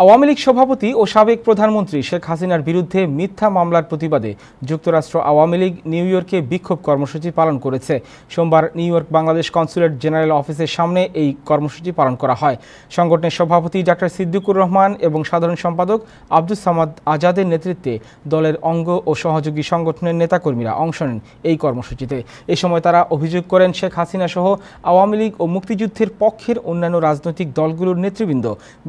আওয়ামী লীগ সভাপতি ও সাবেক প্রধানমন্ত্রী শেখ হাসিনার বিরুদ্ধে মিথ্যা মামলার প্রতিবাদে যুক্তরাষ্ট্র আওয়ামী লীগ নিউ ইয়র্কে বিক্ষোভ কর্মসূচি পালন করেছে। সোমবার new York Bangladesh consulate general অফিসের সামনে এই কর্মসূচি পালন করা হয়। সংগঠনের সভাপতি ডাক্তার সিদ্দিকুর রহমান এবং সাধারণ সম্পাদক আব্দুস সামাদ আজাদের নেতৃত্বে দলের অঙ্গ ও সহযোগী সংগঠনের নেতাকর্মীরা অংশ নেন এই কর্মসূচিতে। এ সময় তারা অভিযোগ করেন, শেখ হাসিনা সহ আওয়ামী লীগ ও মুক্তিযুদ্ধের পক্ষের অন্যান্য রাজনৈতিক দলগুলোর নেতৃবৃন্দ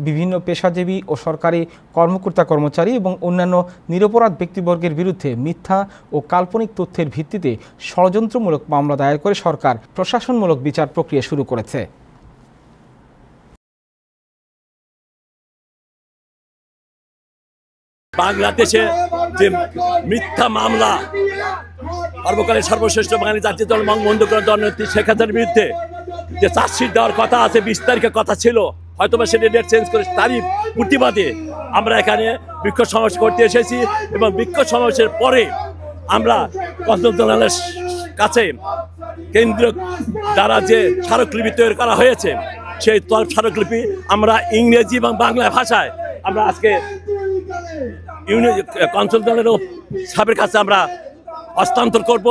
বিভিন্ন পেশাজীবী ও সরকারি কর্মকর্তা কর্মচারী এবং অন্যান্য নিরপরাধ ব্যক্তিবর্গের বিরুদ্ধে মিথ্যা ও কাল্পনিক তথ্যের ভিত্তিতে ষড়যন্ত্রমূলক মামলা দায়ের করে সরকার প্রশাসনমূলক বিচার প্রক্রিয়া শুরু করেছে। বাংলাদেশে যে মিথ্যা মামলা সর্বকালের সর্বশ্রেষ্ঠ বাঙালি জাতীয় দল বঙ্গবন্ধু জননেত্রী শেখ হাসিনার বিরুদ্ধে যে চার্জশিট দেওয়ার কথা আছে, 20 তারিখের কথা ছিল, হয়তোবা সেটা ডেট চেঞ্জ করে তারই প্রতিবাদে আমরা এখানে বিক্ষোভ সমাবেশ করতে এসেছি। এবং বিক্ষোভ সমাবেশের পরে আমরা কনসুলেটের কাছে কেন্দ্রীয় দ্বারা যে স্মারকলিপি তৈরি করা হয়েছে, সেই স্মারকলিপি আমরা ইংরেজি এবং বাংলা ভাষায় আমরা আজকে কনসুলেটের সাহেবের কাছে আমরা হস্তান্তর করব।